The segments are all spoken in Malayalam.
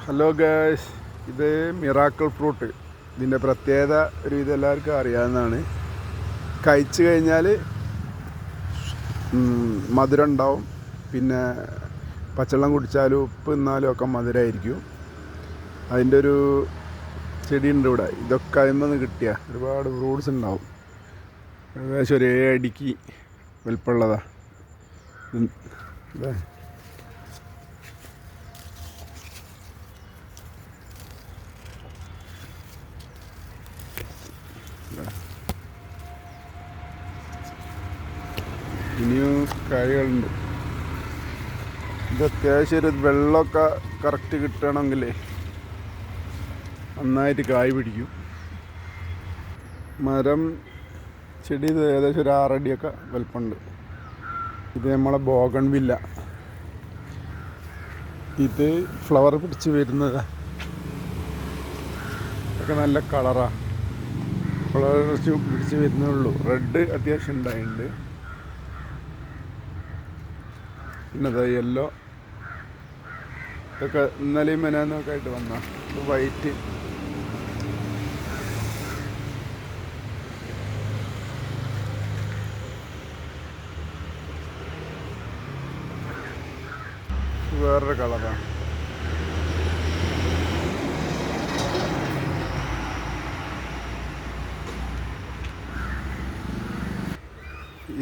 ഹലോ ഗായ്സ്, ഇത് മിറാക്കിൾ ഫ്രൂട്ട്. ഇതിൻ്റെ പ്രത്യേകത ഒരു ഇതെല്ലാവർക്കും അറിയാവുന്നതാണ്. കഴിച്ചു കഴിഞ്ഞാൽ മധുരം ഉണ്ടാവും. പിന്നെ പച്ചവെള്ളം കുടിച്ചാലും ഉപ്പ് തിന്നാലും ഒക്കെ മധുരമായിരിക്കും. അതിൻ്റെ ഒരു ചെടിയുണ്ട് ഇവിടെ. ഇതൊക്കെ അതിൽ കിട്ടിയ ഒരുപാട് ഫ്രൂട്ട്സ് ഉണ്ടാവും. ഏകദേശം ഒരു 7 അടിക്ക് വലിപ്പമുള്ളതാണ്. ഇനിയും കായ്കളുണ്ട്. ഇത് അത്യാവശ്യം ഒരു വെള്ളമൊക്കെ കറക്റ്റ് കിട്ടണമെങ്കിൽ നന്നായിട്ട് കായ് പിടിക്കും. മരം ചെടി ഇത് ഏകദേശം ഒരു 6 അടിയൊക്കെ വലിപ്പമുണ്ട്. ഇത് നമ്മളെ ബോഗൺവില്ല. ഇത് ഫ്ലവർ പിടിച്ച് വരുന്നത് ഒക്കെ നല്ല കളറാണ്. ഫ്ലവർ പിടിച്ച് വരുന്നേ ഉള്ളൂ. റെഡ് അത്യാവശ്യം ഉണ്ടായിട്ടുണ്ട്. പിന്നെ അത് യെല്ലോ, ഇതൊക്കെ ഇന്നലെയും മെനാന്നൊക്കെ ആയിട്ട് വന്ന ഇത് വൈറ്റ്. വേറൊരു കളറാണ്.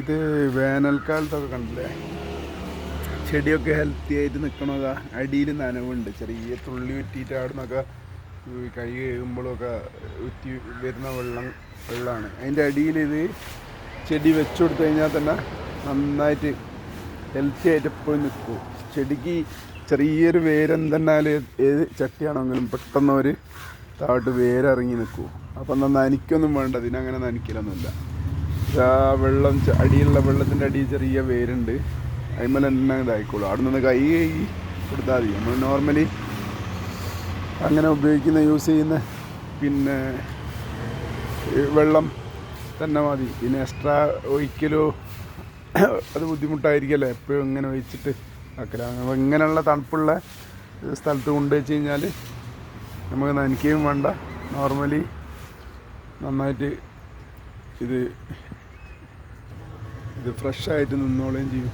ഇത് വേനൽക്കാലത്തൊക്കെ കണ്ടില്ലേ, ചെടിയൊക്കെ ഹെൽത്തി ആയിട്ട് നിൽക്കണതാ. അടിയിൽ നനവുണ്ട്, ചെറിയ തുള്ളി ഉറ്റിയിട്ട് അവിടെ നിന്നൊക്കെ കൈ കഴുകുമ്പോഴൊക്കെ ഉറ്റി വരുന്ന വെള്ളമാണ്. അതിൻ്റെ അടിയിൽ ഇത് ചെടി വെച്ചു കൊടുത്തു കഴിഞ്ഞാൽ തന്നെ നന്നായിട്ട് ഹെൽത്തി ആയിട്ട് എപ്പോഴും നിൽക്കും. ചെടിക്ക് ചെറിയൊരു വേരെന്തെന്നാലും ഏത് ചട്ടിയാണെങ്കിലും പെട്ടെന്ന് ഒരു താഴോട്ട് വേരിറങ്ങി നിൽക്കും. അപ്പം നനയ്ക്കൊന്നും വേണ്ട, ഇതിനങ്ങനെ നനയ്ക്കലൊന്നുമില്ല. ആ വെള്ളം അടിയിലുള്ള വെള്ളത്തിൻ്റെ അടിയിൽ ചെറിയ വേരുണ്ട്, അതിന്മേൽ തന്നെ ഇതായിക്കോളും. അവിടെ നിന്ന് കൈ കഴുകി കൊടുത്താൽ മതി. നമ്മൾ നോർമലി അങ്ങനെ യൂസ് ചെയ്യുന്ന പിന്നെ വെള്ളം തന്നെ മതി. പിന്നെ എക്സ്ട്രാ ഒഴിക്കലോ അത് ബുദ്ധിമുട്ടായിരിക്കുമല്ലോ, എപ്പോഴും ഇങ്ങനെ ഒഴിച്ചിട്ട് ആക്കലാണ്. അപ്പോൾ ഇങ്ങനെയുള്ള തണുപ്പുള്ള സ്ഥലത്ത് കൊണ്ടുവച്ച് കഴിഞ്ഞാൽ നമുക്ക് നനയ്ക്കുകയും വേണ്ട, നോർമലി നന്നായിട്ട് ഇത് ഫ്രഷായിട്ട് നിന്നോളുകയും ചെയ്യും.